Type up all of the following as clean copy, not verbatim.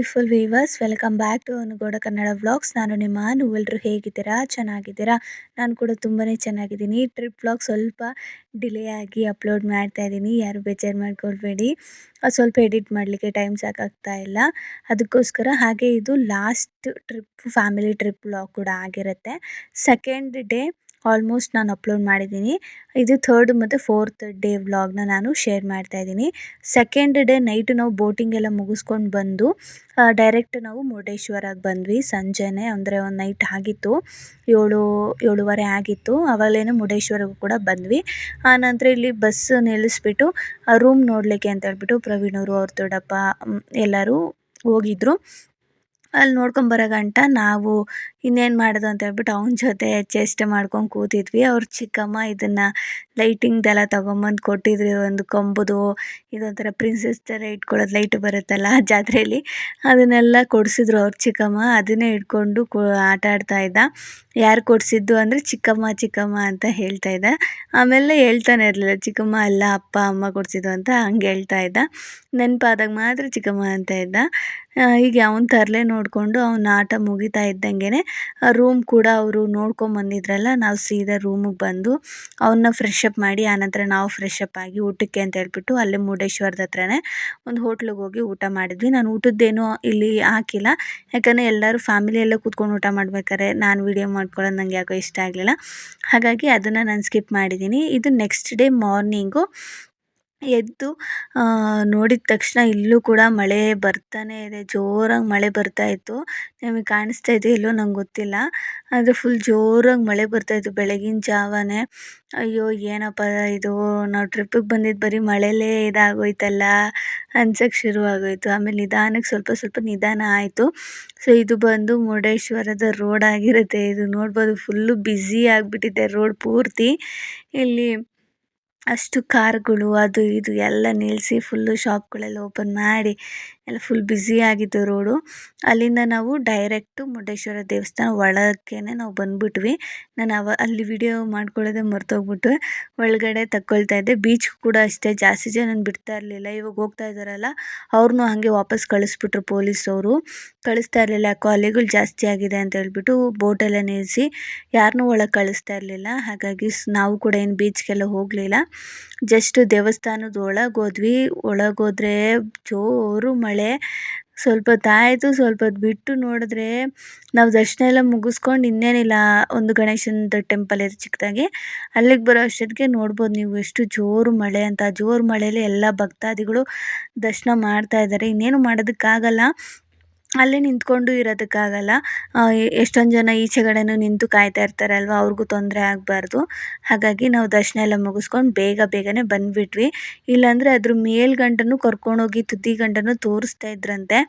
Beautiful viewers, welcome back to Anugowda Kannada vlogs. ನಾನು ನಿಮ್ಮ ನೀವೆಲ್ಲರೂ ಹೇಗಿದ್ದೀರಾ? ಚೆನ್ನಾಗಿದ್ದೀರಾ? ನಾನು ಕೂಡ ತುಂಬಾ ಚೆನ್ನಾಗಿದ್ದೀನಿ. ಟ್ರಿಪ್ ವ್ಲಾಗ್ ಸ್ವಲ್ಪ ಡಿಲೇ ಆಗಿ ಅಪ್ಲೋಡ್ ಮಾಡ್ತಾ ಇದ್ದೀನಿ, ಯಾರು ಬೇಜಾರು ಮಾಡ್ಕೊಳ್ಬೇಡಿ. ಸ್ವಲ್ಪ ಎಡಿಟ್ ಮಾಡಲಿಕ್ಕೆ ಟೈಮ್ ಸಾಕಾಗ್ತಾ ಇಲ್ಲ, ಅದಕ್ಕೋಸ್ಕರ. ಹಾಗೆ ಇದು last trip, family trip vlog ಕೂಡ ಆಗಿರುತ್ತೆ. ಸೆಕೆಂಡ್ ಡೇ ಆಲ್ಮೋಸ್ಟ್ ನಾನು ಅಪ್ಲೋಡ್ ಮಾಡಿದ್ದೀನಿ. ಇದು ಥರ್ಡ್ ಮತ್ತು ಫೋರ್ತ್ ಡೇ ವ್ಲಾಗ್ನ ನಾನು ಶೇರ್ ಮಾಡ್ತಾ ಇದ್ದೀನಿ. ಸೆಕೆಂಡ್ ಡೇ ನೈಟು ನಾವು ಬೋಟಿಂಗ್ ಎಲ್ಲ ಮುಗಿಸ್ಕೊಂಡು ಬಂದು ಡೈರೆಕ್ಟ್ ನಾವು ಮುರುಡೇಶ್ವರಕ್ಕೆ ಬಂದ್ವಿ. ಸಂಜೆನೇ ಅಂದರೆ ಒಂದು ನೈಟ್ ಆಗಿತ್ತು, 7-7:30 ಆಗಿತ್ತು. ಆವಾಗಲೇ ಮುರುಡೇಶ್ವರಕ್ಕೂ ಕೂಡ ಬಂದ್ವಿ. ಆನಂತರ ಇಲ್ಲಿ ಬಸ್ ನಿಲ್ಲಿಸ್ಬಿಟ್ಟು ರೂಮ್ ನೋಡಲಿಕ್ಕೆ ಅಂತ ಹೇಳ್ಬಿಟ್ಟು ಪ್ರವೀಣವರು, ಅವ್ರ ದೊಡ್ಡಪ್ಪ ಎಲ್ಲರೂ ಹೋಗಿದ್ರು. ಅಲ್ಲಿ ನೋಡ್ಕೊಂಬರೋ ಗಂಟ ನಾವು ಇನ್ನೇನು ಮಾಡೋದು ಅಂತ ಹೇಳ್ಬಿಟ್ಟು ಅವನ ಜೊತೆ ಚೇಷ್ಟೆ ಮಾಡ್ಕೊಂಡು ಕೂತಿದ್ವಿ. ಅವ್ರ ಚಿಕ್ಕಮ್ಮ ಇದನ್ನು ಲೈಟಿಂಗ್ದೆಲ್ಲ ತೊಗೊಂಬಂದು ಕೊಟ್ಟಿದ್ರು. ಒಂದು ಕಂಬುದು ಇದೊಂಥರ ಪ್ರಿನ್ಸೆಸ್ ಥರ ಇಟ್ಕೊಳ್ಳೋದು ಲೈಟು ಬರುತ್ತಲ್ಲ ಜಾತ್ರೆಯಲ್ಲಿ, ಅದನ್ನೆಲ್ಲ ಕೊಡಿಸಿದ್ರು ಅವ್ರ ಚಿಕ್ಕಮ್ಮ. ಅದನ್ನೇ ಇಟ್ಕೊಂಡು ಆಟ ಆಡ್ತಾ ಇದ್ದ. ಯಾರು ಕೊಡಿಸಿದ್ದು ಅಂದರೆ ಚಿಕ್ಕಮ್ಮ ಚಿಕ್ಕಮ್ಮ ಅಂತ ಹೇಳ್ತಾ ಇದ್ದ. ಆಮೇಲೆ ಹೇಳ್ತಾನೆ ಇರಲಿಲ್ಲ ಚಿಕ್ಕಮ್ಮ ಅಲ್ಲ ಅಪ್ಪ ಅಮ್ಮ ಕೊಡಿಸಿದ್ದು ಅಂತ, ಹಂಗೆ ಹೇಳ್ತಾ ಇದ್ದ. ನೆನಪಾದಾಗ ಮಾತ್ರ ಚಿಕ್ಕಮ್ಮ ಅಂತ ಇದ್ದ. ಹೀಗೆ ಅವನ ತರಲೆ ನೋಡಿಕೊಂಡು ಅವನ ಆಟ ಮುಗಿತಾ ಇದ್ದಂಗೆ ರೂಮ್ ಕೂಡ ಅವರು ನೋಡ್ಕೊಂಬಂದಿದ್ರಲ್ಲ, ನಾವು ಸೀದಾ ರೂಮಿಗೆ ಬಂದು ಅವನ್ನ ಫ್ರೆಶ್ ಅಪ್ ಮಾಡಿ, ಆನಂತರ ನಾವು ಫ್ರೆಶ್ ಅಪ್ ಆಗಿ ಊಟಕ್ಕೆ ಅಂತ ಹೇಳ್ಬಿಟ್ಟು ಅಲ್ಲೇ ಮುರುಡೇಶ್ವರದ ಹತ್ರನೇ ಒಂದು ಹೋಟ್ಲಿಗೆ ಹೋಗಿ ಊಟ ಮಾಡಿದ್ವಿ. ನಾನು ಊಟದ್ದೇನೂ ಇಲ್ಲಿ ಹಾಕಿಲ್ಲ, ಯಾಕಂದರೆ ಎಲ್ಲರೂ ಫ್ಯಾಮಿಲಿ ಎಲ್ಲ ಕೂತ್ಕೊಂಡು ಊಟ ಮಾಡ್ಬೇಕಾದ್ರೆ ನಾನು ವೀಡಿಯೋ ಮಾಡ್ಕೊಳ್ಳೋದು ನನಗೆ ಯಾಕೋ ಇಷ್ಟ ಆಗಲಿಲ್ಲ. ಹಾಗಾಗಿ ಅದನ್ನು ನಾನು ಸ್ಕಿಪ್ ಮಾಡಿದ್ದೀನಿ. ಇದು ನೆಕ್ಸ್ಟ್ ಡೇ ಮಾರ್ನಿಂಗು ಎದ್ದು ನೋಡಿದ ತಕ್ಷಣ ಇಲ್ಲೂ ಕೂಡ ಮಳೆ ಬರ್ತಾನೆ ಇದೆ, ಜೋರಾಗಿ ಮಳೆ ಬರ್ತಾಯಿತ್ತು. ನಿಮಗೆ ಕಾಣಿಸ್ತಾ ಇದೆಯೋ ಇಲ್ಲೋ ನಂಗೆ ಗೊತ್ತಿಲ್ಲ, ಆದರೆ ಫುಲ್ ಜೋರಾಗಿ ಮಳೆ ಬರ್ತಾಯಿತ್ತು ಬೆಳಗಿನ ಜಾವನೇ. ಅಯ್ಯೋ ಏನಪ್ಪ ಇದು, ನಾವು ಟ್ರಿಪ್ಪಿಗೆ ಬಂದಿದ್ದು ಬರೀ ಮಳೆಯಲ್ಲೇ ಇದಾಗೋಯ್ತಲ್ಲ ಅನ್ಸೋಕ್ಕೆ ಶುರುವಾಗೋಯಿತು. ಆಮೇಲೆ ನಿಧಾನಕ್ಕೆ ಸ್ವಲ್ಪ ಸ್ವಲ್ಪ ನಿಧಾನ ಆಯಿತು. ಸೊ ಇದು ಬಂದು ಮುರುಡೇಶ್ವರದ ರೋಡ್ ಆಗಿರುತ್ತೆ. ಇದು ನೋಡ್ಬೋದು, ಫುಲ್ಲು ಬ್ಯುಸಿ ಆಗಿಬಿಟ್ಟಿದೆ ರೋಡ್ ಪೂರ್ತಿ. ಇಲ್ಲಿ ಅಷ್ಟು ಕಾರ್ಗಳು ಅದು ಇದು ಎಲ್ಲ ನಿಲ್ಲಿಸಿ ಫುಲ್ಲು ಶಾಪ್ಗಳೆಲ್ಲ ಓಪನ್ ಮಾಡಿ ಎಲ್ಲ ಫುಲ್ ಬ್ಯುಸಿ ಆಗಿತ್ತು ರೋಡು. ಅಲ್ಲಿಂದ ನಾವು ಡೈರೆಕ್ಟು ಮುರುಡೇಶ್ವರ ದೇವಸ್ಥಾನ ಒಳಕ್ಕೇ ನಾವು ಬಂದುಬಿಟ್ವಿ. ನಾನು ಅಲ್ಲಿ ವಿಡಿಯೋ ಮಾಡ್ಕೊಳ್ಳೋದೇ ಮರ್ತೋಗ್ಬಿಟ್ಟು ಒಳಗಡೆ ತಗೊಳ್ತಾ ಇದ್ದೆ. ಬೀಚ್ ಕೂಡ ಅಷ್ಟೇ, ಜಾಸ್ತಿ ಜನ ಬಿಡ್ತಾ ಇರಲಿಲ್ಲ. ಇವಾಗ ಹೋಗ್ತಾ ಇದ್ದಾರಲ್ಲ ಅವ್ರನ್ನೂ ಹಾಗೆ ವಾಪಸ್ ಕಳಿಸ್ಬಿಟ್ರು ಪೊಲೀಸವರು. ಕಳಿಸ್ತಾ ಇರಲಿಲ್ಲ, ಯಾಕೋ ಅಲೆಗಳು ಜಾಸ್ತಿ ಆಗಿದೆ ಅಂತ ಹೇಳ್ಬಿಟ್ಟು ಬೋಟೆಲ್ಲ ನಿಲ್ಲಿಸಿ ಯಾರನ್ನೂ ಒಳಗೆ ಕಳಿಸ್ತಾ ಇರಲಿಲ್ಲ. ಹಾಗಾಗಿ ನಾವು ಕೂಡ ಏನು ಬೀಚ್ಗೆಲ್ಲ ಹೋಗಲಿಲ್ಲ, ಜಸ್ಟ್ ದೇವಸ್ಥಾನದ ಒಳಗೆ ಹೋದ್ವಿ. ಒಳಗೋದ್ರೆ ಜೋರು ಮಳೆ. ಸ್ವಲ್ಪ ಹೊತ್ತಾಯಿತು, ಸ್ವಲ್ಪ ಹೊತ್ತು ಬಿಟ್ಟು ನೋಡಿದ್ರೆ ನಾವು ದರ್ಶನ ಎಲ್ಲ ಮುಗಿಸ್ಕೊಂಡು ಇನ್ನೇನಿಲ್ಲ, ಒಂದು ಗಣೇಶನದು ಟೆಂಪಲ್ ಇದೆ ಚಿಕ್ಕದಾಗಿ, ಅಲ್ಲಿಗೆ ಬರೋ ಅಷ್ಟೊತ್ತಿಗೆ ನೋಡ್ಬೋದು ನೀವು ಎಷ್ಟು ಜೋರು ಮಳೆ ಅಂತ. ಜೋರು ಮಳೆಯಲ್ಲಿ ಎಲ್ಲ ಭಕ್ತಾದಿಗಳು ದರ್ಶನ ಮಾಡ್ತಾ ಇದ್ದಾರೆ. ಇನ್ನೇನು ಮಾಡೋದಕ್ಕಾಗಲ್ಲ, ಅಲ್ಲೇ ನಿಂತ್ಕೊಂಡು ಇರೋದಕ್ಕಾಗಲ್ಲ. ಎಷ್ಟೊಂದು ಜನ ಈಚೆಗಡೆನೂ ನಿಂತು ಕಾಯ್ತಾ ಇರ್ತಾರೆ ಅಲ್ವಾ, ಅವ್ರಿಗೂ ತೊಂದರೆ ಆಗಬಾರ್ದು. ಹಾಗಾಗಿ ನಾವು ದರ್ಶನ ಎಲ್ಲ ಮುಗಿಸ್ಕೊಂಡು ಬೇಗನೆ ಬಂದುಬಿಟ್ವಿ. ಇಲ್ಲಾಂದರೆ ಅದ್ರ ಮೇಲ್ಗಂಟನೂ ಕರ್ಕೊಂಡೋಗಿ ತುದಿ ಗಂಟನೂ ತೋರಿಸ್ತಾ ಇದ್ರಂತೆ,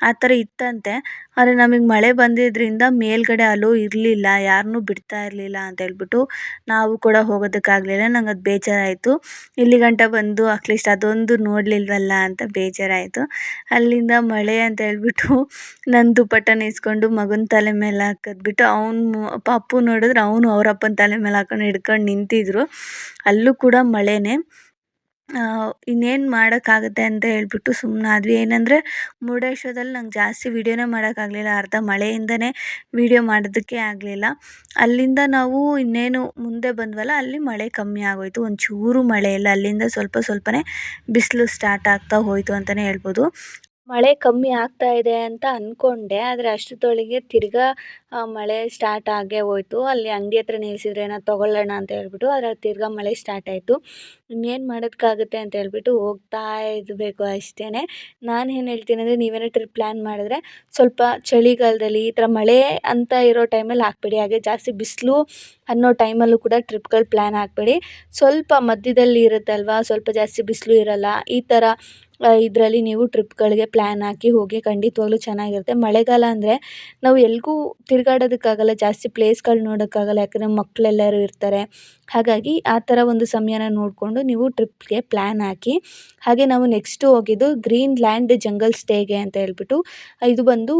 ಆ ಥರ ಇತ್ತಂತೆ. ಆದರೆ ನಮಗೆ ಮಳೆ ಬಂದಿದ್ದರಿಂದ ಮೇಲ್ಗಡೆ ಅಲೋ ಇರಲಿಲ್ಲ, ಯಾರನ್ನೂ ಬಿಡ್ತಾ ಇರಲಿಲ್ಲ ಅಂತ ಹೇಳ್ಬಿಟ್ಟು ನಾವು ಕೂಡ ಹೋಗೋದಕ್ಕಾಗಲಿಲ್ಲ. ನಂಗೆ ಅದು ಬೇಜಾರಾಯಿತು. ಇಲ್ಲಿ ಗಂಟ ಬಂದು ಅಟ್ಲೀಸ್ಟ್ ಅದೊಂದು ನೋಡಲಿಲ್ವಲ್ಲ ಅಂತ ಬೇಜಾರಾಯಿತು. ಅಲ್ಲಿಂದ ಮಳೆ ಅಂತ ಹೇಳ್ಬಿಟ್ಟು ನನ್ನ ದುಪ್ಪಟ್ಟನ ಇಸ್ಕೊಂಡು ಮಗನ ತಲೆ ಮೇಲೆ ಹಾಕಿದ್ಬಿಟ್ಟು, ಅಪ್ಪು ನೋಡಿದ್ರೆ ಅವನು ಅವ್ರ ಅಪ್ಪನ ತಲೆ ಮೇಲೆ ಹಾಕೊಂಡು ಹಿಡ್ಕೊಂಡು ನಿಂತಿದ್ರು. ಅಲ್ಲೂ ಕೂಡ ಮಳೆನೇ. ಇನ್ನೇನು ಮಾಡೋಕ್ಕಾಗುತ್ತೆ ಅಂತ ಹೇಳ್ಬಿಟ್ಟು ಸುಮ್ಮನಾದ್ವಿ. ಏನಂದರೆ ಮುರುಡೇಶ್ವರದಲ್ಲಿ ನಂಗೆ ಜಾಸ್ತಿ ವೀಡಿಯೋನೇ ಮಾಡೋಕ್ಕಾಗಲಿಲ್ಲ, ಅರ್ಧ ಮಳೆಯಿಂದನೇ ವೀಡಿಯೋ ಮಾಡೋದಕ್ಕೆ ಆಗಲಿಲ್ಲ. ಅಲ್ಲಿಂದ ನಾವು ಇನ್ನೇನು ಮುಂದೆ ಬಂದ್ವಲ್ಲ, ಅಲ್ಲಿ ಮಳೆ ಕಮ್ಮಿ ಆಗೋಯಿತು, ಒಂಚೂರು ಮಳೆ ಇಲ್ಲ. ಅಲ್ಲಿಂದ ಸ್ವಲ್ಪನೇ ಬಿಸಿಲು ಸ್ಟಾರ್ಟ್ ಆಗ್ತಾ ಹೋಯಿತು ಅಂತಲೇ ಹೇಳ್ಬೋದು. ಮಳೆ ಕಮ್ಮಿ ಆಗ್ತಾ ಇದೆ ಅಂತ ಅಂದ್ಕೊಂಡೆ, ಆದರೆ ಅಷ್ಟರೊಳಗೆ ತಿರ್ಗಾ ಮಳೆ ಸ್ಟಾರ್ಟ್ ಆಗೇ ಹೋಯ್ತು. ಅಲ್ಲಿ ಅಂಗಡಿ ಹತ್ರ ನಿಲ್ಲಿಸಿದ್ರೆ ಏನೋ ತೊಗೊಳ್ಳೋಣ ಅಂತ ಹೇಳ್ಬಿಟ್ಟು, ಆದರೆ ತಿರ್ಗಾ ಮಳೆ ಸ್ಟಾರ್ಟ್ ಆಯಿತು. ಇನ್ನೇನು ಮಾಡೋದಕ್ಕಾಗುತ್ತೆ ಅಂತ ಹೇಳ್ಬಿಟ್ಟು ಹೋಗ್ತಾ ಇರಬೇಕು ಅಷ್ಟೇ. ನಾನು ಏನು ಹೇಳ್ತೀನಿ ಅಂದರೆ, ನೀವೇನೋ ಟ್ರಿಪ್ ಪ್ಲ್ಯಾನ್ ಮಾಡಿದ್ರೆ ಸ್ವಲ್ಪ ಚಳಿಗಾಲದಲ್ಲಿ ಈ ಥರ ಮಳೆ ಅಂತ ಇರೋ ಟೈಮಲ್ಲಿ ಹಾಕ್ಬೇಡಿ. ಹಾಗೆ ಜಾಸ್ತಿ ಬಿಸಿಲು ಅನ್ನೋ ಟೈಮಲ್ಲೂ ಕೂಡ ಟ್ರಿಪ್ಗಳು ಪ್ಲ್ಯಾನ್ ಹಾಕ್ಬೇಡಿ. ಸ್ವಲ್ಪ ಮಧ್ಯದಲ್ಲಿ ಇರುತ್ತಲ್ವ, ಸ್ವಲ್ಪ ಜಾಸ್ತಿ ಬಿಸಿಲು ಇರೋಲ್ಲ, ಈ ಥರ ಇದರಲ್ಲಿ ನೀವು ಟ್ರಿಪ್ಗಳಿಗೆ ಪ್ಲ್ಯಾನ್ ಹಾಕಿ ಹೋಗಿ, ಖಂಡಿತವಾಗ್ಲೂ ಚೆನ್ನಾಗಿರುತ್ತೆ. ಮಳೆಗಾಲ ಅಂದರೆ ನಾವು ಎಲ್ಲಿಗೂ ತಿರುಗಾಡೋದಕ್ಕಾಗಲ್ಲ, ಜಾಸ್ತಿ ಪ್ಲೇಸ್ಗಳು ನೋಡೋಕ್ಕಾಗಲ್ಲ, ಯಾಕಂದರೆ ಮಕ್ಕಳೆಲ್ಲರೂ ಇರ್ತಾರೆ. ಹಾಗಾಗಿ ಆ ಥರ ಒಂದು ಸಮಯನ ನೋಡಿಕೊಂಡು ನೀವು ಟ್ರಿಪ್ಗೆ ಪ್ಲ್ಯಾನ್ ಹಾಕಿ. ಹಾಗೆ ನಾವು ನೆಕ್ಸ್ಟು ಹೋಗಿದ್ದು ಗ್ರೀನ್ಲ್ಯಾಂಡ್ ಜಂಗಲ್ ಸ್ಟೇಗೆ ಅಂತ ಹೇಳ್ಬಿಟ್ಟು, ಇದು ಬಂದು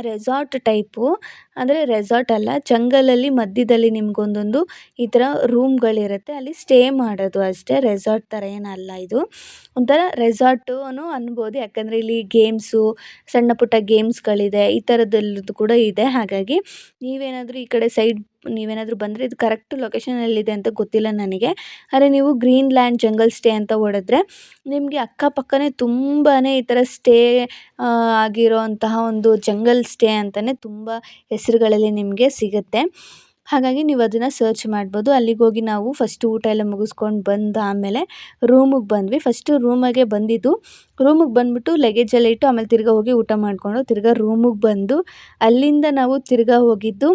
ರೆಸಾರ್ಟ್ ಟೈಪು. ಅಂದರೆ ರೆಸಾರ್ಟ್ ಅಲ್ಲ, ಜಂಗಲಲ್ಲಿ ಮಧ್ಯದಲ್ಲಿ ನಿಮ್ಗೊಂದೊಂದು ಈ ಥರ ರೂಮ್ಗಳಿರುತ್ತೆ. ಅಲ್ಲಿ ಸ್ಟೇ ಮಾಡೋದು ಅಷ್ಟೇ. ರೆಸಾರ್ಟ್ ಥರ ಏನಲ್ಲ ಇದು. ಒಂಥರ ರೆಸಾರ್ಟು ಅನ್ಬೋದು. ಯಾಕಂದರೆ ಇಲ್ಲಿ ಗೇಮ್ಸು, ಸಣ್ಣ ಪುಟ್ಟ ಗೇಮ್ಸ್ಗಳಿದೆ. ಈ ಥರದ್ದೆಲ್ಲದು ಕೂಡ ಇದೆ. ಹಾಗಾಗಿ ನೀವೇನಾದರೂ ಈ ಕಡೆ ಸೈಡ್ ನೀವೇನಾದರೂ ಬಂದರೆ, ಇದು ಕರೆಕ್ಟ್ ಲೊಕೇಶನ್ ಎಲ್ಲಿದೆ ಅಂತ ಗೊತ್ತಿಲ್ಲ ನನಗೆ. ಆದರೆ ನೀವು ಗ್ರೀನ್ ಲ್ಯಾಂಡ್ ಜಂಗಲ್ ಸ್ಟೇ ಅಂತ ಹೊಡೆದ್ರೆ ನಿಮಗೆ ಅಕ್ಕಪಕ್ಕನೇ ತುಂಬಾ ಈ ಥರ ಸ್ಟೇ ಆಗಿರೋಂತಹ ಒಂದು ಜಂಗಲ್ ಸ್ಟೇ ಅಂತಲೇ ತುಂಬ ಹೆಸರುಗಳಲ್ಲಿ ನಿಮಗೆ ಸಿಗುತ್ತೆ. ಹಾಗಾಗಿ ನೀವು ಅದನ್ನು ಸರ್ಚ್ ಮಾಡ್ಬೋದು. ಅಲ್ಲಿಗೋಗಿ ನಾವು ಫಸ್ಟು ಊಟ ಎಲ್ಲ ಮುಗಿಸ್ಕೊಂಡು ಬಂದು ಆಮೇಲೆ ರೂಮಿಗೆ ಬಂದ್ವಿ. ಫಸ್ಟು ರೂಮಿಗೆ ಬಂದಿದ್ದು. ರೂಮಿಗೆ ಬಂದುಬಿಟ್ಟು ಲಗೇಜೆಲ್ಲ ಇಟ್ಟು ಆಮೇಲೆ ತಿರ್ಗಾ ಹೋಗಿ ಊಟ ಮಾಡಿಕೊಂಡು ತಿರ್ಗಾ ರೂಮಿಗೆ ಬಂದು ಅಲ್ಲಿಂದ ನಾವು ತಿರ್ಗಾ ಹೋಗಿದ್ದು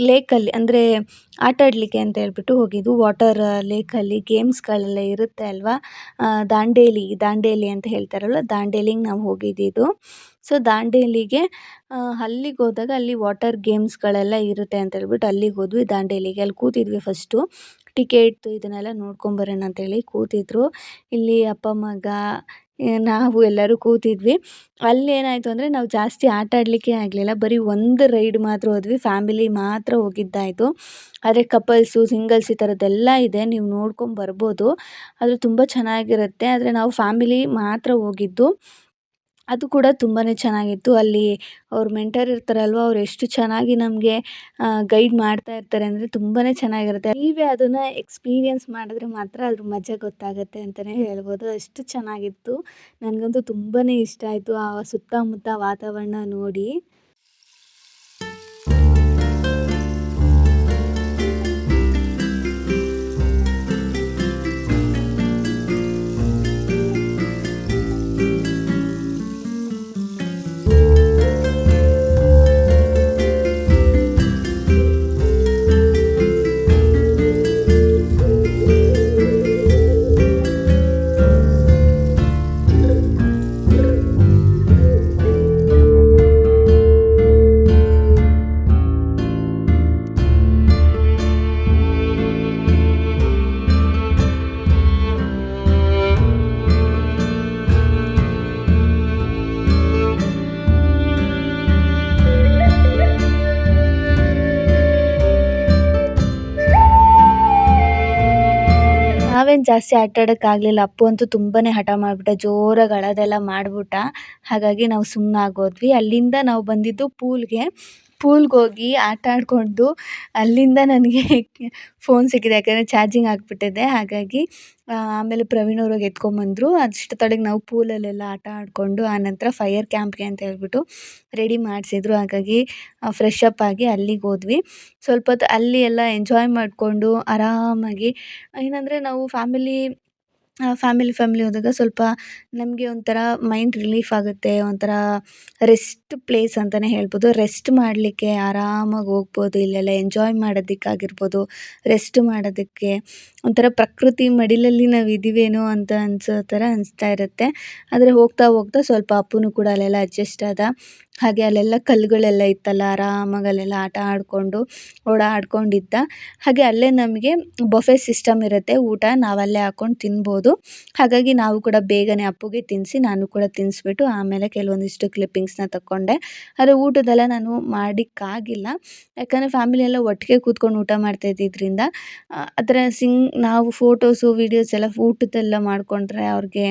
ಲೇಕಲ್ಲಿ, ಅಂದರೆ ಆಟ ಆಡಲಿಕ್ಕೆ ಅಂತ ಹೇಳ್ಬಿಟ್ಟು ಹೋಗಿದ್ದು. ವಾಟರ್ ಲೇಕಲ್ಲಿ ಗೇಮ್ಸ್ಗಳೆಲ್ಲ ಇರುತ್ತೆ ಅಲ್ವಾ. ದಾಂಡೇಲಿ ಅಂತ ಹೇಳ್ತಾರಲ್ವ, ದಾಂಡೇಲಿಗೆ ನಾವು ಹೋಗಿದ್ದಿದ್ದು. ಸೊ ದಾಂಡೇಲಿಗೆ ಅಲ್ಲಿಗೆ ಹೋದಾಗ ಅಲ್ಲಿ ವಾಟರ್ ಗೇಮ್ಸ್ಗಳೆಲ್ಲ ಇರುತ್ತೆ ಅಂತ ಹೇಳ್ಬಿಟ್ಟು ಅಲ್ಲಿಗೆ ಹೋದ್ವಿ, ದಾಂಡೇಲಿಗೆ. ಅಲ್ಲಿ ಕೂತಿದ್ವಿ ಫಸ್ಟು. ಟಿಕೆಟ್ ಇದನ್ನೆಲ್ಲ ನೋಡ್ಕೊಂಬರೋಣ ಅಂತೇಳಿ ಕೂತಿದ್ರು. ಇಲ್ಲಿ ಅಪ್ಪ ಮಗ ನಾವು ಎಲ್ಲರೂ ಕೂತಿದ್ವಿ. ಅಲ್ಲೇನಾಯಿತು ಅಂದರೆ ನಾವು ಜಾಸ್ತಿ ಆಟ ಆಡಲಿಕ್ಕೆ ಆಗಲಿಲ್ಲ. ಬರೀ ಒಂದು ರೈಡ್ ಮಾತ್ರ ಹೋದ್ವಿ. ಫ್ಯಾಮಿಲಿ ಮಾತ್ರ ಹೋಗಿದ್ದಾಯಿತು. ಆದರೆ ಕಪಲ್ಸು, ಸಿಂಗಲ್ಸ್ ಈ ಥರದ್ದೆಲ್ಲ ಇದೆ, ನೀವು ನೋಡ್ಕೊಂಬರ್ಬೋದು. ಅದು ತುಂಬ ಚೆನ್ನಾಗಿರುತ್ತೆ. ಆದರೆ ನಾವು ಫ್ಯಾಮಿಲಿ ಮಾತ್ರ ಹೋಗಿದ್ದು. ಅದು ಕೂಡ ತುಂಬಾ ಚೆನ್ನಾಗಿತ್ತು. ಅಲ್ಲಿ ಅವ್ರು ಮೆಂಟರ್ ಇರ್ತಾರಲ್ವ, ಅವ್ರು ಎಷ್ಟು ಚೆನ್ನಾಗಿ ನಮಗೆ ಗೈಡ್ ಮಾಡ್ತಾ ಇರ್ತಾರೆ ಅಂದರೆ ತುಂಬಾ ಚೆನ್ನಾಗಿರುತ್ತೆ. ನೀವೇ ಅದನ್ನು ಎಕ್ಸ್ಪೀರಿಯೆನ್ಸ್ ಮಾಡಿದ್ರೆ ಮಾತ್ರ ಅದ್ರ ಮಜಾ ಗೊತ್ತಾಗುತ್ತೆ ಅಂತಲೇ ಹೇಳ್ಬೋದು. ಅಷ್ಟು ಚೆನ್ನಾಗಿತ್ತು. ನನಗಂತೂ ತುಂಬಾ ಇಷ್ಟ ಆಯಿತು ಆ ಸುತ್ತಮುತ್ತ ವಾತಾವರಣ ನೋಡಿ. ನಾವೇನು ಜಾಸ್ತಿ ಆಟ ಆಡೋಕ್ಕಾಗಲಿಲ್ಲ. ಅಪ್ಪು ಅಂತೂ ತುಂಬಾ ಹಠ ಮಾಡಿಬಿಟ್ಟ, ಜೋರಾಗಿ ಅಳೋದೆಲ್ಲ ಮಾಡಿಬಿಟ್ಟ. ಹಾಗಾಗಿ ನಾವು ಸುಮ್ಮನಾಗೋದ್ವಿ. ಅಲ್ಲಿಂದ ನಾವು ಬಂದಿದ್ದು ಪೂಲ್ಗೋಗಿ ಆಟ ಆಡಿಕೊಂಡು ಅಲ್ಲಿಂದ ನನಗೆ ಫೋನ್ ಸಿಕ್ಕಿದೆ. ಯಾಕಂದರೆ ಚಾರ್ಜಿಂಗ್ ಹಾಕ್ಬಿಟ್ಟಿದ್ದೆ. ಹಾಗಾಗಿ ಆಮೇಲೆ ಪ್ರವೀಣ್ ಅವ್ರು ಹೋಗಿ ಎತ್ಕೊಂಬಂದರು. ಅಷ್ಟೊತ್ತೊಳಗೆ ನಾವು ಪೂಲಲ್ಲೆಲ್ಲ ಆಟ ಆಡಿಕೊಂಡು ಆನಂತರ ಫೈರ್ ಕ್ಯಾಂಪ್ಗೆ ಅಂತ ಹೇಳ್ಬಿಟ್ಟು ರೆಡಿ ಮಾಡಿಸಿದ್ರು. ಹಾಗಾಗಿ ಫ್ರೆಶ್ ಅಪ್ ಆಗಿ ಅಲ್ಲಿಗೆ ಹೋದ್ವಿ. ಸ್ವಲ್ಪ ಹೊತ್ತು ಅಲ್ಲಿ ಎಲ್ಲ ಎಂಜಾಯ್ ಮಾಡಿಕೊಂಡು ಆರಾಮಾಗಿ, ಏನಂದರೆ ನಾವು ಫ್ಯಾಮಿಲಿ ಹೋದಾಗ ಸ್ವಲ್ಪ ನಮಗೆ ಒಂಥರ ಮೈಂಡ್ ರಿಲೀಫ್ ಆಗುತ್ತೆ. ಒಂಥರ ರೆಸ್ಟ್ ಪ್ಲೇಸ್ ಅಂತಲೇ ಹೇಳ್ಬೋದು. ರೆಸ್ಟ್ ಮಾಡಲಿಕ್ಕೆ ಆರಾಮಾಗಿ ಹೋಗ್ಬೋದು. ಇಲ್ಲೆಲ್ಲ ಎಂಜಾಯ್ ಮಾಡೋದಕ್ಕಾಗಿರ್ಬೋದು, ರೆಸ್ಟ್ ಮಾಡೋದಕ್ಕೆ ಒಂಥರ ಪ್ರಕೃತಿ ಮಡಿಲಲ್ಲಿ ನಾವು ಇದ್ದೀವೇನೋ ಅಂತ ಅನಿಸೋ ಥರ ಅನಿಸ್ತಾ ಇರುತ್ತೆ. ಆದರೆ ಹೋಗ್ತಾ ಸ್ವಲ್ಪ ಅಪ್ಪನೂ ಕೂಡ ಅಲ್ಲೆಲ್ಲ ಅಡ್ಜಸ್ಟ್ ಆದ. ಹಾಗೆ ಅಲ್ಲೆಲ್ಲ ಕಲ್ಲುಗಳೆಲ್ಲ ಇತ್ತಲ್ಲ, ಆರಾಮಾಗಿ ಅಲ್ಲೆಲ್ಲ ಆಟ ಆಡಿಕೊಂಡು ಓಡಾಡ್ಕೊಂಡಿದ್ದ. ಹಾಗೆ ಅಲ್ಲೇ ನಮಗೆ ಬಫೆ ಸಿಸ್ಟಮ್ ಇರುತ್ತೆ. ಊಟ ನಾವಲ್ಲೇ ಹಾಕ್ಕೊಂಡು ತಿನ್ಬೋದು. ಹಾಗಾಗಿ ನಾವು ಕೂಡ ಬೇಗನೆ ಅಪ್ಪುಗೆ ತಿನ್ನಿಸಿ ನಾನು ಕೂಡ ತಿನ್ನಿಸ್ಬಿಟ್ಟು ಆಮೇಲೆ ಕೆಲವೊಂದಿಷ್ಟು ಕ್ಲಿಪ್ಪಿಂಗ್ಸ್ನ ತಗೊಂಡೆ. ಆದರೆ ಊಟದ್ದೆಲ್ಲ ನಾನು ಮಾಡೋಕ್ಕಾಗಿಲ್ಲ. ಯಾಕಂದರೆ ಫ್ಯಾಮಿಲಿ ಎಲ್ಲ ಒಟ್ಟಿಗೆ ಕೂತ್ಕೊಂಡು ಊಟ ಮಾಡ್ತಾ ಇದ್ದಿದ್ದರಿಂದ ಆ ಥರ ನಾವು ಫೋಟೋಸು ವೀಡಿಯೋಸ್ ಎಲ್ಲ ಊಟದ್ದೆಲ್ಲ ಮಾಡಿಕೊಂಡ್ರೆ ಅವ್ರಿಗೆ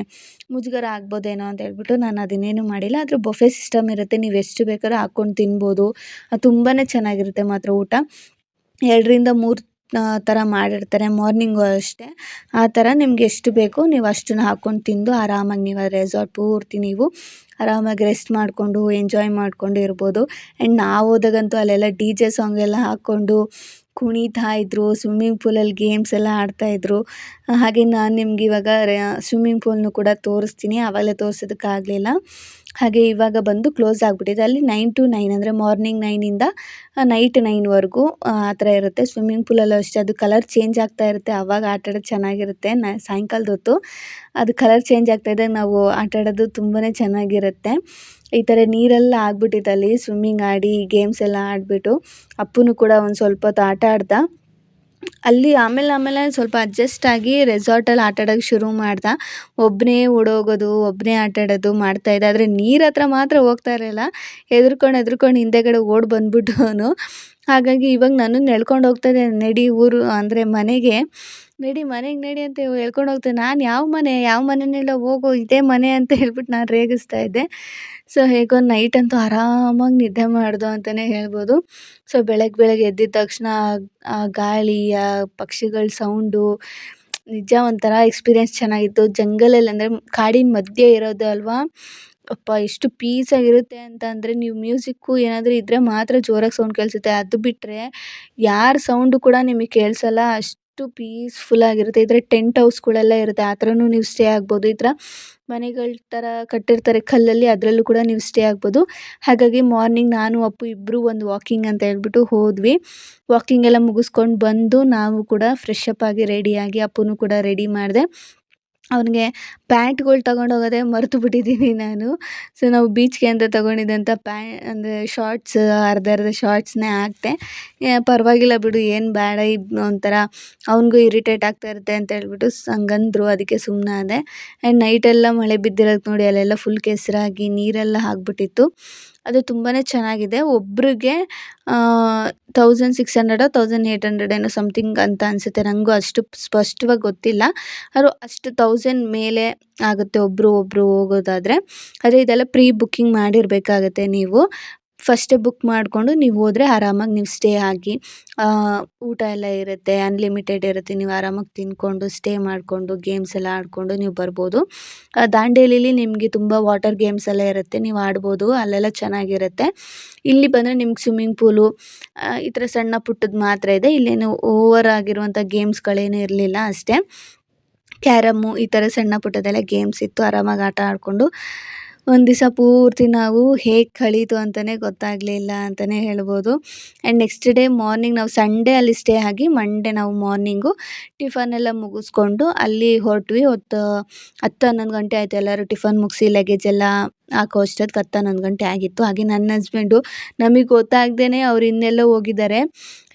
ಮುಜುಗರ ಆಗ್ಬೋದೇನೋ ಅಂತ ಹೇಳ್ಬಿಟ್ಟು ನಾನು ಅದನ್ನೇನು ಮಾಡಿಲ್ಲ. ಆದರೆ ಬಫೆ ಸಿಸ್ಟಮ್ ಇರುತ್ತೆ, ನೀವು ಎಷ್ಟು ಬೇಕಾದ್ರೂ ಹಾಕ್ಕೊಂಡು ತಿನ್ಬೋದು. ತುಂಬಾ ಚೆನ್ನಾಗಿರುತ್ತೆ ಮಾತ್ರ ಊಟ. 2ರಿಂದ 3 ಥರ ಮಾಡಿರ್ತಾರೆ. ಮಾರ್ನಿಂಗು ಅಷ್ಟೇ. ಆ ಥರ ನಿಮ್ಗೆ ಎಷ್ಟು ಬೇಕೋ ನೀವು ಅಷ್ಟನ್ನು ಹಾಕ್ಕೊಂಡು ತಿಂದು ಆರಾಮಾಗಿ ನೀವು ಆ ರೆಸಾರ್ಟ್ ಪೂರ್ತಿ ನೀವು ಆರಾಮಾಗಿ ರೆಸ್ಟ್ ಮಾಡಿಕೊಂಡು ಎಂಜಾಯ್ ಮಾಡಿಕೊಂಡು ಇರ್ಬೋದು. ಆ್ಯಂಡ್ ನಾವು ಹೋದಾಗಂತೂ ಅಲ್ಲೆಲ್ಲ DJ ಸಾಂಗ್ ಎಲ್ಲ ಹಾಕ್ಕೊಂಡು ಕುಣಿತಾ ಇದ್ದರು. ಸ್ವಿಮ್ಮಿಂಗ್ ಪೂಲಲ್ಲಿ ಗೇಮ್ಸ್ ಎಲ್ಲ ಆಡ್ತಾಯಿದ್ರು. ಹಾಗೆ ನಾನು ನಿಮ್ಗೆ ಇವಾಗ ಸ್ವಿಮ್ಮಿಂಗ್ ಪೂಲ್ನು ಕೂಡ ತೋರಿಸ್ತೀನಿ. ಆವಾಗಲೇ ತೋರಿಸೋದಕ್ಕಾಗಲಿಲ್ಲ. ಹಾಗೆ ಇವಾಗ ಬಂದು ಕ್ಲೋಸ್ ಆಗಿಬಿಟ್ಟಿದೆ. ಅಲ್ಲಿ 9 to 9 ಅಂದರೆ ಮಾರ್ನಿಂಗ್ 9ಇಂದ ನೈಟ್ 9ವರೆಗೂ ಆ ಥರ ಇರುತ್ತೆ. ಸ್ವಿಮ್ಮಿಂಗ್ ಪೂಲಲ್ಲೂ ಅಷ್ಟೇ, ಅದು ಕಲರ್ ಚೇಂಜ್ ಆಗ್ತಾ ಇರುತ್ತೆ. ಆವಾಗ ಆಟ ಆಡೋದು ಚೆನ್ನಾಗಿರುತ್ತೆ. ಸಾಯಂಕಾಲದ ಹೊತ್ತು ಅದು ಕಲರ್ ಚೇಂಜ್ ಆಗ್ತಾಯಿದ್ದಾಗ ನಾವು ಆಟ ಆಡೋದು ತುಂಬಾ ಚೆನ್ನಾಗಿರುತ್ತೆ. ಈ ಥರ ನೀರೆಲ್ಲ ಆಗ್ಬಿಟ್ಟಿತ್ತು ಅಲ್ಲಿ ಸ್ವಿಮ್ಮಿಂಗ್ ಆಡಿ ಗೇಮ್ಸ್ ಎಲ್ಲ ಆಡಿಬಿಟ್ಟು. ಅಪ್ಪನೂ ಕೂಡ ಒಂದು ಸ್ವಲ್ಪ ಹೊತ್ತು ಆಟ ಆಡ್ದ. ಅಲ್ಲಿ ಆಮೇಲೆ ಸ್ವಲ್ಪ ಅಡ್ಜಸ್ಟ್ ಆಗಿ ರೆಸಾರ್ಟಲ್ಲಿ ಆಟ ಆಡೋಕೆ ಶುರು ಮಾಡ್ದ. ಒಬ್ಬನೇ ಓಡೋಗೋದು, ಒಬ್ಬನೇ ಆಟ ಆಡೋದು ಮಾಡ್ತಾಯಿದ್ದ. ಆದರೆ ನೀರು ಹತ್ರ ಮಾತ್ರ ಹೋಗ್ತಾ ಇರಲಿಲ್ಲ. ಹೆದ್ರುಕೊಂಡು ಹಿಂದೆಗಡೆ ಓಡಿ ಬಂದ್ಬಿಟ್ಟು ಅವನು. ಹಾಗಾಗಿ ಇವಾಗ ನನ್ನನ್ನು ಎಳ್ಕೊಂಡು ಹೋಗ್ತಾ ಇದ್ದಾನೆ, ನಡಿ ಊರು ಅಂದರೆ ಮನೆಗೆ ನಡಿ ಅಂತ ಎಳ್ಕೊಂಡು ಹೋಗ್ತಾನೆ. ನಾನು ಯಾವ ಮನೆಯೂ ಹೋಗು, ಇದೇ ಮನೆ ಅಂತ ಹೇಳ್ಬಿಟ್ಟು ನಾನು ರೇಗಿಸ್ತಾ ಇದ್ದೆ. ಸೊ ಹೇಗೋ ನೈಟ್ ಅಂತೂ ಆರಾಮಾಗಿ ನಿದ್ದೆ ಮಾಡ್ದೋ ಅಂತಲೇ ಹೇಳ್ಬೋದು. ಸೊ ಬೆಳಗ್ಗೆ ಎದ್ದಿದ ತಕ್ಷಣ ಆ ಗಾಳಿ, ಆ ಪಕ್ಷಿಗಳ ಸೌಂಡು ನಿಜ ಒಂಥರ ಎಕ್ಸ್ಪೀರಿಯೆನ್ಸ್ ಚೆನ್ನಾಗಿತ್ತು. ಜಂಗಲಲ್ಲಿ ಅಂದರೆ ಕಾಡಿನ ಮಧ್ಯೆ ಇರೋದು ಅಲ್ವಾ, ಅಪ್ಪ ಎಷ್ಟು ಪೀಸಾಗಿರುತ್ತೆ ಅಂತ ಅಂದರೆ, ನೀವು ಮ್ಯೂಸಿಕ್ಕು ಏನಾದರೂ ಇದ್ದರೆ ಮಾತ್ರ ಜೋರಾಗಿ ಸೌಂಡ್ ಕೇಳಿಸುತ್ತೆ. ಅದು ಬಿಟ್ಟರೆ ಯಾರ ಸೌಂಡು ಕೂಡ ನಿಮಗೆ ಕೇಳಿಸಲ್ಲ. ಅಷ್ಟು ಪೀಸ್ಫುಲ್ಲಾಗಿರುತ್ತೆ. ಈ ಥರ ಟೆಂಟ್ ಹೌಸ್ಗಳೆಲ್ಲ ಇರುತ್ತೆ, ಆ ಥರನೂ ನೀವು ಸ್ಟೇ ಆಗ್ಬೋದು. ಈ ಥರ ಮನೆಗಳ ಥರ ಕಟ್ಟಿರ್ತಾರೆ ಕಲ್ಲಲ್ಲಿ, ಅದರಲ್ಲೂ ಕೂಡ ನೀವು ಸ್ಟೇ ಆಗ್ಬೋದು. ಹಾಗಾಗಿ ಮಾರ್ನಿಂಗ್ ನಾನು ಅಪ್ಪು ಇಬ್ಬರು ಒಂದು ವಾಕಿಂಗ್ ಅಂತ ಹೇಳ್ಬಿಟ್ಟು ಹೋದ್ವಿ. ವಾಕಿಂಗ್ ಎಲ್ಲ ಮುಗಿಸ್ಕೊಂಡು ಬಂದು ನಾವು ಕೂಡ ಫ್ರೆಶ್ ಅಪ್ ಆಗಿ ರೆಡಿಯಾಗಿ ಅಪ್ಪುನೂ ಕೂಡ ರೆಡಿ ಮಾಡಿದೆ. ಅವನಿಗೆ ಪ್ಯಾಂಟ್ಗಳು ತಗೊಂಡೋಗೋದೇ ಮರೆತು ಬಿಟ್ಟಿದ್ದೀನಿ ನಾನು. ಸೊ ನಾವು ಬೀಚ್ಗೆ ಅಂತ ತೊಗೊಂಡಿದ್ದಂಥ ಅಂದರೆ ಶಾರ್ಟ್ಸ್, ಅರ್ಧ ಶಾರ್ಟ್ಸ್ನೇ ಹಾಕ್ದೆ. ಪರವಾಗಿಲ್ಲ ಬಿಡು, ಏನು ಬೇಡ, ಒಂಥರ ಅವ್ನಿಗೂ ಇರಿಟೇಟ್ ಆಗ್ತಾ ಇರುತ್ತೆ ಅಂತ ಹೇಳ್ಬಿಟ್ಟು ಹಂಗಂದ್ರು, ಅದಕ್ಕೆ ಸುಮ್ಮನಾದೆ. ಆ್ಯಂಡ್ ನೈಟೆಲ್ಲ ಮಳೆ ಬಿದ್ದಿರೋದು ನೋಡಿ, ಅಲ್ಲೆಲ್ಲ ಫುಲ್ ಕೆಸರಾಗಿ ನೀರೆಲ್ಲ ಆಗ್ಬಿಟ್ಟಿತ್ತು. ಅದು ತುಂಬಾ ಚೆನ್ನಾಗಿದೆ. ಒಬ್ರಿಗೆ 1600 1800 ಏನೋ ಸಮಥಿಂಗ್ ಅಂತ ಅನಿಸುತ್ತೆ. ನನಗೂ ಅಷ್ಟು ಸ್ಪಷ್ಟವಾಗಿ ಗೊತ್ತಿಲ್ಲ. ಆದರೂ ಅಷ್ಟು 1000 ಮೇಲೆ ಆಗುತ್ತೆ ಒಬ್ಬರು ಹೋಗೋದಾದರೆ. ಆದರೆ ಇದೆಲ್ಲ ಪ್ರೀ ಬುಕ್ಕಿಂಗ್ ಮಾಡಿರಬೇಕಾಗತ್ತೆ ನೀವು. ಫಸ್ಟೇ ಬುಕ್ ಮಾಡಿಕೊಂಡು ನೀವು ಹೋದರೆ ಆರಾಮಾಗಿ ನೀವು ಸ್ಟೇ ಆಗಿ, ಊಟ ಎಲ್ಲ ಇರುತ್ತೆ, ಅನ್ಲಿಮಿಟೆಡ್ ಇರುತ್ತೆ. ನೀವು ಆರಾಮಾಗಿ ತಿಂದ್ಕೊಂಡು ಸ್ಟೇ ಮಾಡಿಕೊಂಡು ಗೇಮ್ಸ್ ಎಲ್ಲ ಆಡಿಕೊಂಡು ನೀವು ಬರ್ಬೋದು. ದಾಂಡೇಲಿಲಿ ನಿಮಗೆ ತುಂಬ ವಾಟರ್ ಗೇಮ್ಸ್ ಎಲ್ಲ ಇರುತ್ತೆ, ನೀವು ಆಡ್ಬೋದು, ಅಲ್ಲೆಲ್ಲ ಚೆನ್ನಾಗಿರುತ್ತೆ. ಇಲ್ಲಿ ಬಂದರೆ ನಿಮ್ಗೆ ಸ್ವಿಮ್ಮಿಂಗ್ ಪೂಲು ಈ ಥರ ಸಣ್ಣ ಪುಟ್ಟದ್ದು ಮಾತ್ರ ಇದೆ. ಇಲ್ಲೇನು ಓವರ್ ಆಗಿರುವಂಥ ಗೇಮ್ಸ್ಗಳೇನೂ ಇರಲಿಲ್ಲ ಅಷ್ಟೇ. ಕ್ಯಾರಮ್ಮು ಈ ಥರ ಸಣ್ಣ ಪುಟ್ಟದೆಲ್ಲ ಗೇಮ್ಸ್ ಇತ್ತು. ಆರಾಮಾಗಿ ಆಟ ಆಡಿಕೊಂಡು ಒಂದು ದಿವಸ ಪೂರ್ತಿ ನಾವು ಹೇಗೆ ಕಳೀತು ಅಂತಲೇ ಗೊತ್ತಾಗಲಿಲ್ಲ ಅಂತಲೇ ಹೇಳ್ಬೋದು. ಆ್ಯಂಡ್ ನೆಕ್ಸ್ಟ್ ಡೇ ಮಾರ್ನಿಂಗ್ ನಾವು ಸಂಡೇ ಅಲ್ಲಿ ಸ್ಟೇ ಆಗಿ ಮಂಡೇ ನಾವು ಮಾರ್ನಿಂಗು ಟಿಫನ್ ಎಲ್ಲ ಮುಗಿಸ್ಕೊಂಡು ಅಲ್ಲಿ ಹೊರಟ್ವಿ. 10-11 ಗಂಟೆ ಆಯಿತು. ಎಲ್ಲರೂ ಟಿಫನ್ ಮುಗಿಸಿ ಲಗೇಜ್ ಎಲ್ಲ ಹಾಕೋ ಅಷ್ಟೊತ್ತಿಗೆ 10-11 ಗಂಟೆ ಆಗಿತ್ತು. ಹಾಗೆ ನನ್ನ ಹಸ್ಬೆಂಡು ನಮಗೆ ಗೊತ್ತಾಗ್ದೇ ಅವ್ರು ಇನ್ನೆಲ್ಲೋ ಹೋಗಿದ್ದಾರೆ.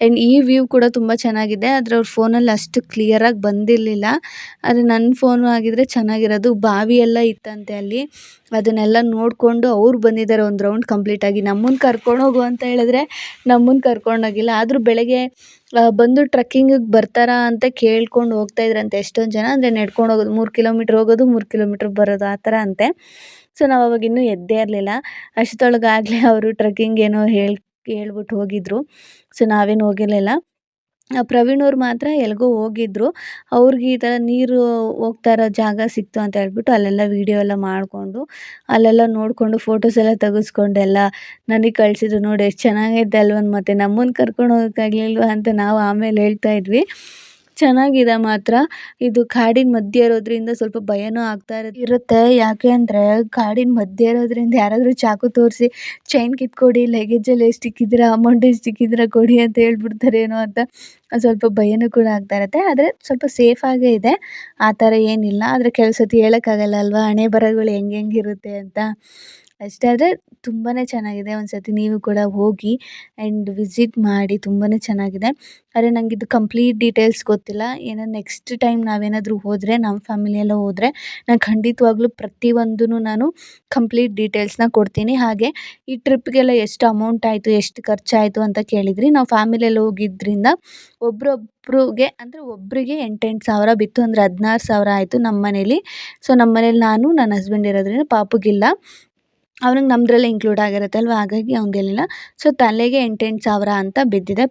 ಆ್ಯಂಡ್ ಈ ವ್ಯೂ ಕೂಡ ತುಂಬ ಚೆನ್ನಾಗಿದೆ. ಆದರೆ ಅವ್ರ ಫೋನಲ್ಲಿ ಅಷ್ಟು ಕ್ಲಿಯರಾಗಿ ಬಂದಿರಲಿಲ್ಲ. ಆದರೆ ನನ್ನ ಫೋನು ಆಗಿದ್ದರೆ ಚೆನ್ನಾಗಿರೋದು. ಬಾವಿ ಎಲ್ಲ ಇತ್ತಂತೆ ಅಲ್ಲಿ, ಅದನ್ನೆಲ್ಲ ನೋಡಿಕೊಂಡು ಅವ್ರು ಬಂದಿದ್ದಾರೆ ಒಂದು ರೌಂಡ್ ಕಂಪ್ಲೀಟಾಗಿ. ನಮ್ಮನ್ನು ಕರ್ಕೊಂಡೋಗು ಅಂತ ಹೇಳಿದ್ರೆ ನಮ್ಮನ್ನು ಕರ್ಕೊಂಡೋಗಿಲ್ಲ. ಆದರೂ ಬೆಳಗ್ಗೆ ಬಂದು ಟ್ರಕ್ಕಿಂಗಿಗೆ ಬರ್ತಾರಾ ಅಂತ ಕೇಳ್ಕೊಂಡು ಹೋಗ್ತಾಯಿದ್ರಂತೆ ಎಷ್ಟೊಂದು ಜನ. ಅಂದರೆ ನಡ್ಕೊಂಡು ಹೋಗೋದು, 3 ಕಿಲೋಮೀಟ್ರ್ ಹೋಗೋದು, 3 ಕಿಲೋಮೀಟ್ರ್ ಬರೋದು, ಆ ಥರ ಅಂತೆ. ಸೊ ನಾವು ಅವಾಗ ಇನ್ನೂ ಎದ್ದೇ ಇರಲಿಲ್ಲ. ಅಷ್ಟರೊಳಗಾಗಲೇ ಅವರು ಟ್ರಕ್ಕಿಂಗ್ ಏನೋ ಹೇಳ್ಬಿಟ್ಟು ಹೋಗಿದ್ರು. ಸೊ ನಾವೇನು ಹೋಗಿರಲಿಲ್ಲ. ಪ್ರವೀಣ್ ಅವ್ರು ಮಾತ್ರ ಎಲ್ಲಿಗೋ ಹೋಗಿದ್ರು. ಅವ್ರಿಗೆ ಈ ಥರ ನೀರು ಹೋಗ್ತಾ ಇರೋ ಜಾಗ ಸಿಕ್ತು ಅಂತ ಹೇಳ್ಬಿಟ್ಟು ಅಲ್ಲೆಲ್ಲ ವೀಡಿಯೋ ಎಲ್ಲ ಮಾಡಿಕೊಂಡು, ಅಲ್ಲೆಲ್ಲ ನೋಡಿಕೊಂಡು ಫೋಟೋಸ್ ಎಲ್ಲ ತೆಗೆಸ್ಕೊಂಡು ಎಲ್ಲ ನನಗೆ ಕಳಿಸಿದ್ರು. ನೋಡಿ ಎಷ್ಟು ಚೆನ್ನಾಗೈತೆ ಅಲ್ವ, ಮತ್ತು ನಮ್ಮನ್ನು ಕರ್ಕೊಂಡು ಹೋಗೋಕ್ಕಾಗಲಿಲ್ವ ಅಂತ ನಾವು ಆಮೇಲೆ ಹೇಳ್ತಾ ಇದ್ವಿ. ಚೆನ್ನಾಗಿದೆ ಮಾತ್ರ. ಇದು ಕಾಡಿನ ಮಧ್ಯೆ ಇರೋದ್ರಿಂದ ಸ್ವಲ್ಪ ಭಯನೂ ಆಗ್ತಾ ಇರುತ್ತೆ. ಯಾಕೆ ಅಂದರೆ ಕಾಡಿನ ಮಧ್ಯೆ ಇರೋದ್ರಿಂದ ಯಾರಾದರೂ ಚಾಕು ತೋರಿಸಿ ಚೈನ್ ಕಿತ್ಕೊಡಿ, ಲಗೇಜಲ್ಲಿ ಎಷ್ಟು ಇಕ್ಕಿದ್ದೀರಾ, ಅಮೌಂಟ್ ಎಷ್ಟು ಇಕ್ಕಿದ್ದೀರಾ ಕೊಡಿ ಅಂತ ಹೇಳ್ಬಿಡ್ತಾರೇನೋ ಅಂತ ಸ್ವಲ್ಪ ಭಯನೂ ಕೂಡ ಆಗ್ತಾ ಇರುತ್ತೆ. ಆದರೆ ಸ್ವಲ್ಪ ಸೇಫಾಗೇ ಇದೆ, ಆ ಥರ ಏನಿಲ್ಲ. ಆದರೆ ಕೆಲವು ಸತಿ ಹೇಳೋಕ್ಕಾಗಲ್ಲ ಅಲ್ವಾ, ಹಣೆ ಬರಹಗಳು ಹೆಂಗಿರುತ್ತೆ ಅಂತ ಅಷ್ಟೇ. ಆದರೆ ತುಂಬಾ ಚೆನ್ನಾಗಿದೆ. ಒಂದು ಸತಿ ನೀವು ಕೂಡ ಹೋಗಿ ಆ್ಯಂಡ್ ವಿಸಿಟ್ ಮಾಡಿ, ತುಂಬಾ ಚೆನ್ನಾಗಿದೆ. ಆದರೆ ನನಗಿದು ಕಂಪ್ಲೀಟ್ ಡೀಟೇಲ್ಸ್ ಗೊತ್ತಿಲ್ಲ. ಏನೋ ನೆಕ್ಸ್ಟ್ ಟೈಮ್ ನಾವೇನಾದರೂ ಹೋದರೆ, ನಮ್ಮ ಫ್ಯಾಮಿಲಿ ಎಲ್ಲ ಹೋದರೆ ನಾನು ಖಂಡಿತವಾಗ್ಲೂ ಪ್ರತಿಯೊಂದೂ ನಾನು ಕಂಪ್ಲೀಟ್ ಡೀಟೇಲ್ಸ್ನ ಕೊಡ್ತೀನಿ. ಹಾಗೆ ಈ ಟ್ರಿಪ್ಗೆಲ್ಲ ಎಷ್ಟು ಅಮೌಂಟ್ ಆಯಿತು, ಎಷ್ಟು ಖರ್ಚಾಯಿತು ಅಂತ ಕೇಳಿದ್ರಿ. ನಾವು ಫ್ಯಾಮಿಲಿಯಲ್ಲಿ ಹೋಗಿದ್ದರಿಂದ ಒಬ್ಬರಿಗೆ 8-8 ಸಾವಿರ ಬಿತ್ತು. ಅಂದರೆ 16,000 ಆಯಿತು ನಮ್ಮ ಮನೇಲಿ. ಸೊ ನಮ್ಮ ಮನೇಲಿ ನಾನು, ನನ್ನ ಹಸ್ಬೆಂಡ್ ಇರೋದ್ರಿಂದ ಪಾಪುಗಿಲ್ಲ, ಅವ್ನಿಗೆ ನಮ್ಮದ್ರಲ್ಲೇ ಇನ್ಕ್ಲೂಡ್ ಆಗಿರುತ್ತೆ ಅಲ್ವಾ, ಹಾಗಾಗಿ ಅವ್ನಿಗೇನಿಲ್ಲ. ಸೊ ತಲೆಗೆ 8-8 ಸಾವಿರ ಅಂತ ಬಿದ್ದಿದೆ.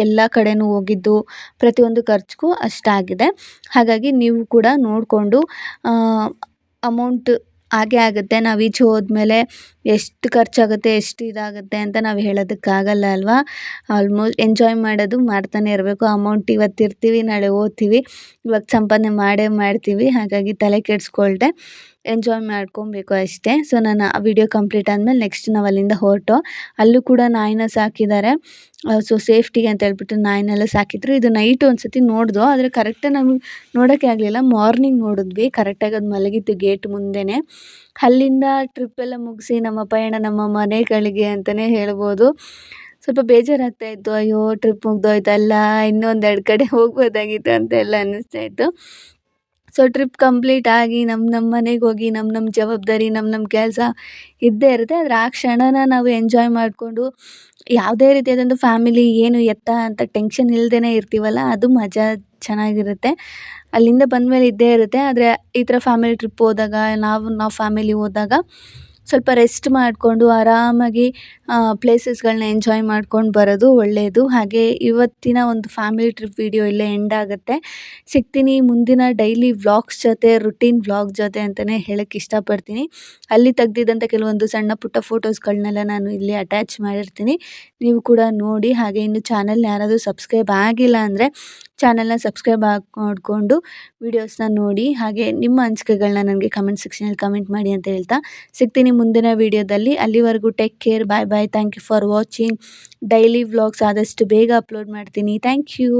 ಎಲ್ಲ ಕಡೆನೂ ಹೋಗಿದ್ದು ಪ್ರತಿಯೊಂದು ಖರ್ಚಿಗೂ ಅಷ್ಟಾಗಿದೆ. ಹಾಗಾಗಿ ನೀವು ಕೂಡ ನೋಡಿಕೊಂಡು ಅಮೌಂಟ್ ಆಗೇ ಆಗುತ್ತೆ. ನಾವು ಈಚೆ ಹೋದ್ಮೇಲೆ ಎಷ್ಟು ಖರ್ಚಾಗುತ್ತೆ, ಎಷ್ಟು ಇದಾಗುತ್ತೆ ಅಂತ ನಾವು ಹೇಳೋದಕ್ಕಾಗಲ್ಲ ಅಲ್ವಾ. ಆಲ್ಮೋಸ್ಟ್ ಎಂಜಾಯ್ ಮಾಡೋದು ಮಾಡ್ತಾನೆ ಇರಬೇಕು. ಅಮೌಂಟ್ ಇವತ್ತು ಇರ್ತೀವಿ, ನಾಳೆ ಹೋಗ್ತೀವಿ, ಇವಾಗ ಸಂಪಾದನೆ ಮಾಡ್ತೀವಿ. ಹಾಗಾಗಿ ತಲೆ ಕೆಡಿಸ್ಕೊಳ್ದೆ ಎಂಜಾಯ್ ಮಾಡ್ಕೊಬೇಕು ಅಷ್ಟೇ. ಸೊ ನಾನು ಆ ವಿಡಿಯೋ ಕಂಪ್ಲೀಟ್ ಆದಮೇಲೆ ನೆಕ್ಸ್ಟ್ ನಾವು ಅಲ್ಲಿಂದ ಹೊರಟು, ಅಲ್ಲೂ ಕೂಡ ನಾಯಿನ ಸಾಕಿದ್ದಾರೆ. ಸೊ ಸೇಫ್ಟಿಗೆ ಅಂತ ಹೇಳ್ಬಿಟ್ಟು ನಾಯಿನೆಲ್ಲ ಸಾಕಿದ್ರು. ಇದು ನೈಟ್ ಒಂದು ಸತಿ ನೋಡಿದ್ವು, ಆದರೆ ಕರೆಕ್ಟಾಗಿ ನಮಗೆ ನೋಡೋಕ್ಕೆ ಆಗಲಿಲ್ಲ. ಮಾರ್ನಿಂಗ್ ನೋಡಿದ್ವಿ, ಕರೆಕ್ಟಾಗಿ ಅದು ಮಲಗಿತ್ತು ಗೇಟ್ ಮುಂದೆಯೇ. ಅಲ್ಲಿಂದ ಟ್ರಿಪ್ಪೆಲ್ಲ ಮುಗಿಸಿ ನಮ್ಮ ಪಯಣ ನಮ್ಮ ಮನೆಗಳಿಗೆ ಅಂತಲೇ ಹೇಳ್ಬೋದು. ಸೊ ಸ್ವಲ್ಪ ಬೇಜಾರಾಗ್ತಾ ಇತ್ತು. ಅಯ್ಯೋ! ಟ್ರಿಪ್ ಮುಗ್ದೋಯ್ತಲ್ಲ, ಇನ್ನೊಂದೆರಡು ಕಡೆ ಹೋಗ್ಬೋದಾಗಿತ್ತು ಅಂತೆಲ್ಲ ಅನ್ನಿಸ್ತಾ ಇತ್ತು. ಸೊ ಟ್ರಿಪ್ ಕಂಪ್ಲೀಟ್ ಆಗಿ ನಮ್ಮ ಮನೆಗೆ ಹೋಗಿ ನಮ್ಮ ಜವಾಬ್ದಾರಿ ನಮ್ಮ ಕೆಲಸ ಇದ್ದೇ ಇರುತ್ತೆ. ಆದರೆ ಆ ಕ್ಷಣನ ನಾವು ಎಂಜಾಯ್ ಮಾಡಿಕೊಂಡು ಯಾವುದೇ ರೀತಿಯಾದಂಥ ಫ್ಯಾಮಿಲಿ ಏನು ಎತ್ತ ಅಂತ ಟೆನ್ಷನ್ ಇಲ್ದೇ ಇರ್ತೀವಲ್ಲ, ಅದು ಮಜಾ ಚೆನ್ನಾಗಿರುತ್ತೆ. ಅಲ್ಲಿಂದ ಬಂದಮೇಲೆ ಇದ್ದೇ ಇರುತ್ತೆ. ಆದರೆ ಈ ಥರ ಫ್ಯಾಮಿಲಿ ಟ್ರಿಪ್ ಹೋದಾಗ ನಾವು ಫ್ಯಾಮಿಲಿ ಹೋದಾಗ ಸ್ವಲ್ಪ ರೆಸ್ಟ್ ಮಾಡಿಕೊಂಡು ಆರಾಮಾಗಿ ಪ್ಲೇಸಸ್ಗಳನ್ನ ಎಂಜಾಯ್ ಮಾಡ್ಕೊಂಡು ಬರೋದು ಒಳ್ಳೆಯದು. ಹಾಗೆ ಇವತ್ತಿನ ಒಂದು ಫ್ಯಾಮಿಲಿ ಟ್ರಿಪ್ ವಿಡಿಯೋ ಇಲ್ಲೇ ಎಂಡ್ ಆಗುತ್ತೆ. ಸಿಗ್ತೀನಿ ಮುಂದಿನ ಡೈಲಿ ವ್ಲಾಗ್ಸ್ ಜೊತೆ, ರುಟೀನ್ ವ್ಲಾಗ್ ಜೊತೆ ಅಂತಲೇ ಹೇಳಕ್ಕೆ ಇಷ್ಟಪಡ್ತೀನಿ. ಅಲ್ಲಿ ತೆಗ್ದಿದ್ದಂಥ ಕೆಲವೊಂದು ಸಣ್ಣ ಪುಟ್ಟ ಫೋಟೋಸ್ಗಳನ್ನೆಲ್ಲ ನಾನು ಇಲ್ಲಿ ಅಟ್ಯಾಚ್ ಮಾಡಿರ್ತೀನಿ. ನೀವು ಕೂಡ ನೋಡಿ. ಹಾಗೆ ಇನ್ನು ಚಾನಲ್ನ ಯಾರಾದರೂ ಸಬ್ಸ್ಕ್ರೈಬ್ ಆಗಿಲ್ಲ ಅಂದರೆ ಚಾನಲ್ನ ಸಬ್ಸ್ಕ್ರೈಬ್ ಮಾಡಿಕೊಂಡು ವೀಡಿಯೋಸ್ನ ನೋಡಿ. ಹಾಗೆ ನಿಮ್ಮ ಅನಿಸಿಕೆಗಳನ್ನ ನನಗೆ ಕಮೆಂಟ್ ಸೆಕ್ಷನಲ್ಲಿ ಕಮೆಂಟ್ ಮಾಡಿ ಅಂತ ಹೇಳ್ತಾ ಸಿಗ್ತೀನಿ ಮುಂದಿನ ವೀಡಿಯೋದಲ್ಲಿ. ಅಲ್ಲಿವರೆಗೂ take care. Bye bye. Thank you for watching. Daily vlogs ಆದಷ್ಟು ಬೇಗ ಅಪ್ಲೋಡ್ ಮಾಡ್ತೀನಿ. Thank you.